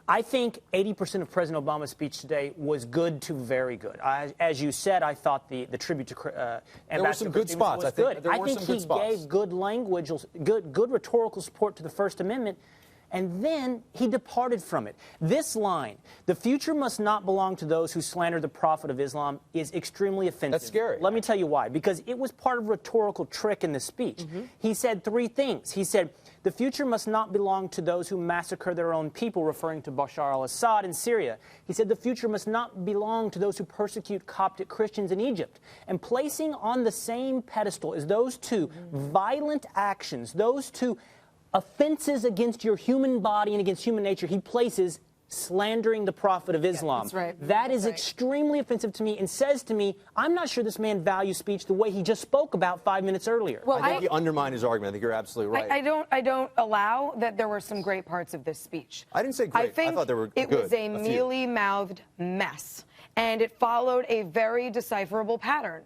I think 80% of President Obama's speech today was good to very good. As you said, I thought the tribute to Ambassador there were some good spots. I think he gave good language, good rhetorical support to the First Amendment. And then he departed from it. This line, "The future must not belong to those who slander the Prophet of Islam," is extremely offensive. That's scary. Let me tell you why. Because it was part of a rhetorical trick in the speech. He said three things. He said, "The future must not belong to those who massacre their own people," referring to Bashar al-Assad in Syria. He said, "The future must not belong to those who persecute Coptic Christians in Egypt." And placing on the same pedestal as those two violent actions, those two offenses against your human body and against human nature, he places slandering the Prophet of Islam. That's right. That is extremely offensive to me and says to me, I'm not sure this man values speech the way he just spoke about 5 minutes earlier. Well, I think he undermined his argument. I think you're absolutely right. I don't allow that there were some great parts of this speech. I didn't say great. I thought they were good. It was a mealy-mouthed mess, and it followed a very decipherable pattern.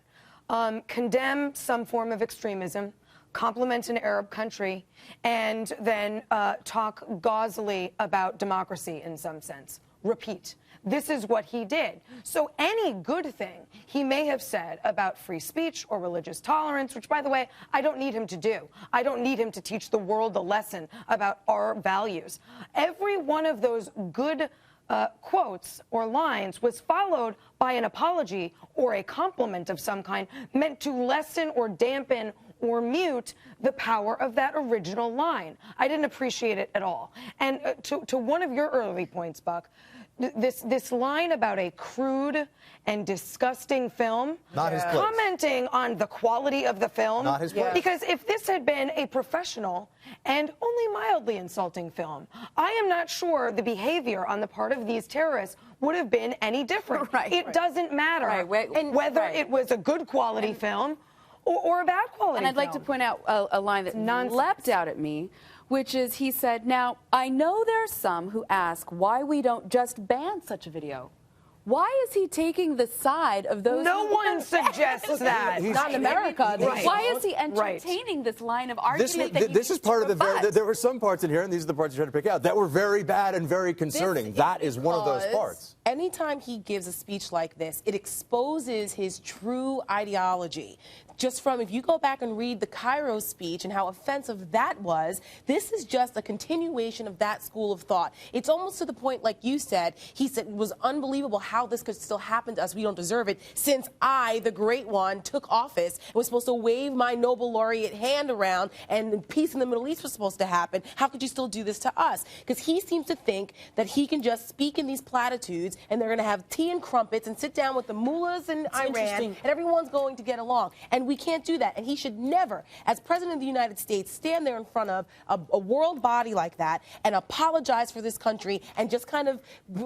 Condemn some form of extremism, compliment an Arab country, and then talk gauzily about democracy in some sense. Repeat. This is what he did. So any good thing he may have said about free speech or religious tolerance, which, by the way, I don't need him to do. I don't need him to teach the world a lesson about our values. Every one of those good quotes or lines was followed by an apology or a compliment of some kind meant to lessen or dampen or mute the power of that original line. I didn't appreciate it at all. And to one of your early points, Buck, this line about a crude and disgusting film, not his place. Commenting on the quality of the film, not his place. Because if this had been a professional and only mildly insulting film, I am not sure the behavior on the part of these terrorists would have been any different. It doesn't matter whether it was a good quality film or a bad quality And I'd like to point out a line that leapt out at me, which is he said, "Now, I know there are some who ask why we don't just ban such a video. Why is he taking the side of those No one suggests that. Not in America. Why is he entertaining this line of argument? This is part of the there were some parts in here, and these are the parts you're trying to pick out, that were very bad and very concerning. That is one of those parts. Anytime he gives a speech like this, it exposes his true ideology. Just from, if you go back and read the Cairo speech and how offensive that was, this is just a continuation of that school of thought. It's almost to the point, like you said, he said it was unbelievable how this could still happen to us. We don't deserve it. Since I, the great one, took office and was supposed to wave my Nobel laureate hand around and peace in the Middle East was supposed to happen, how could you still do this to us? Because he seems to think that he can just speak in these platitudes and they're going to have tea and crumpets and sit down with the mullahs in Iran and everyone's going to get along. And we can't do that. And he should never, as President of the United States, stand there in front of a world body like that and apologize for this country and just kind of,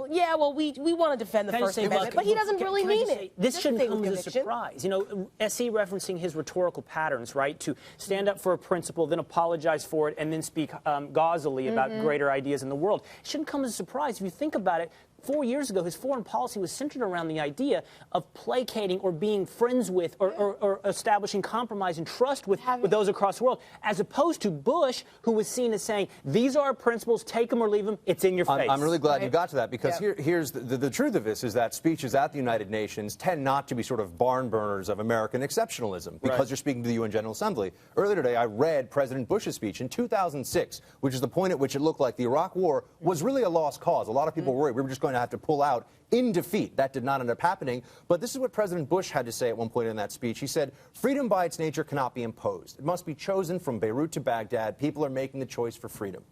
yeah, well, we want to defend the First Amendment, but he doesn't really mean it. This shouldn't come as a surprise. You know, SE referencing his rhetorical patterns, right, to stand up for a principle, then apologize for it, and then speak gauzily about greater ideas in the world. It shouldn't come as a surprise. If you think about it, 4 years ago, his foreign policy was centered around the idea of placating or being friends with or establishing compromise and trust with those across the world, as opposed to Bush, who was seen as saying, these are our principles, take them or leave them, it's in your face. I'm really glad you got to that, because here's the truth of this, is that speeches at the United Nations tend not to be sort of barn burners of American exceptionalism, because you're speaking to the UN General Assembly. Earlier today, I read President Bush's speech in 2006, which is the point at which it looked like the Iraq War was really a lost cause. A lot of people were worried we were just going to have to pull out in defeat. That did not end up happening. But this is what President Bush had to say at one point in that speech. He said, freedom by its nature cannot be imposed. It must be chosen from Beirut to Baghdad. People are making the choice for freedom.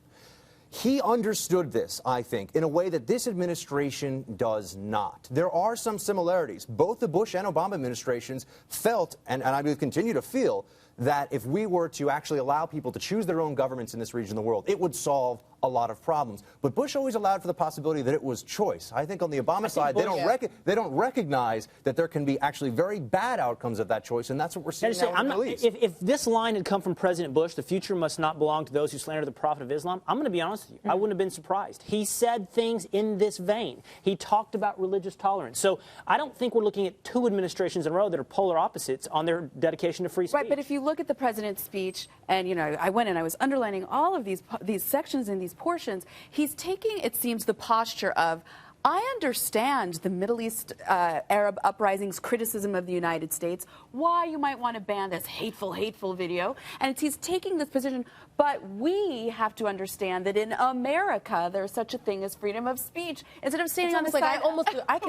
He understood this, I think, in a way that this administration does not. There are some similarities. Both the Bush and Obama administrations felt, and I will continue to feel, that if we were to actually allow people to choose their own governments in this region of the world, it would solve a lot of problems. But Bush always allowed for the possibility that it was choice. I think on the Obama side, they don't recognize that there can be actually very bad outcomes of that choice, and that's what we're seeing now in the Middle East. If this line had come from President Bush, the future must not belong to those who slander the Prophet of Islam, I'm going to be honest with you, I wouldn't have been surprised. He said things in this vein. He talked about religious tolerance. So I don't think we're looking at two administrations in a row that are polar opposites on their dedication to free speech. Right, but if you look at the president's speech, and, you know, I went and I was underlining all of these sections in these portions, he's taking, it seems, the posture of, I understand the Middle East Arab uprising's criticism of the United States, why you might want to ban this hateful video. And he's taking this position, but we have to understand that in America there's such a thing as freedom of speech. Instead of standing on the side,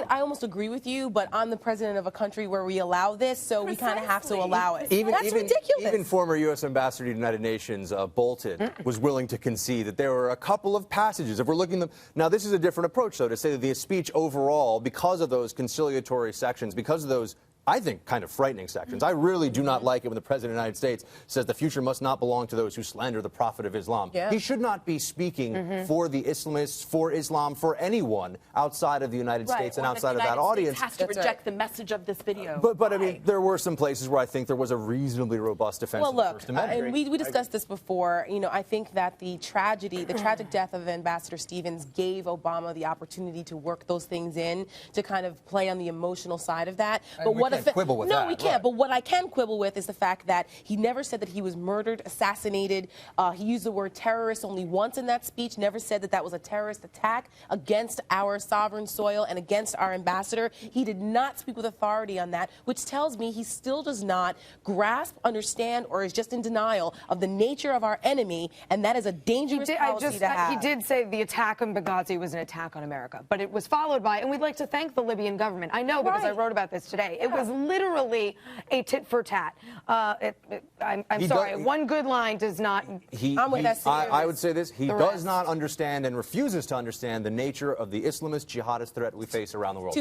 I almost agree with you, but I'm the president of a country where we allow this, so we kind of have to allow it. That's ridiculous. Even former U.S. Ambassador to the United Nations, Bolton, was willing to concede that there were a couple of passages. If we're looking at them now, this is a different approach, though, to say that the speech overall, because of those conciliatory sections, because of those, I think, kind of frightening sections. I really do not like it when the President of the United States says the future must not belong to those who slander the Prophet of Islam. Yeah. He should not be speaking for the Islamists, for Islam, for anyone outside of the United States and outside of that audience. Has to reject the message of this video. But I mean, there were some places where I think there was a reasonably robust defense of the First Amendment. And we discussed this before. You know, I think that the tragic death of Ambassador Stevens gave Obama the opportunity to work those things in, to kind of play on the emotional side of that. But we can't quibble with that. No, we can't. But what I can quibble with is the fact that he never said that he was murdered, assassinated. He used the word terrorist only once in that speech, never said that that was a terrorist attack against our sovereign soil and against our ambassador. He did not speak with authority on that, which tells me he still does not grasp, understand, or is just in denial of the nature of our enemy, and that is a dangerous policy to have. He did say the attack on Benghazi was an attack on America, but it was followed by, and we'd like to thank the Libyan government. I know because I wrote about this today. It was literally a tit for tat. I'm sorry. One good line does not. I would say this. He does not understand and refuses to understand the nature of the Islamist jihadist threat we face around the world.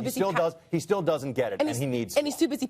He still doesn't get it, and he needs to. And he's too busy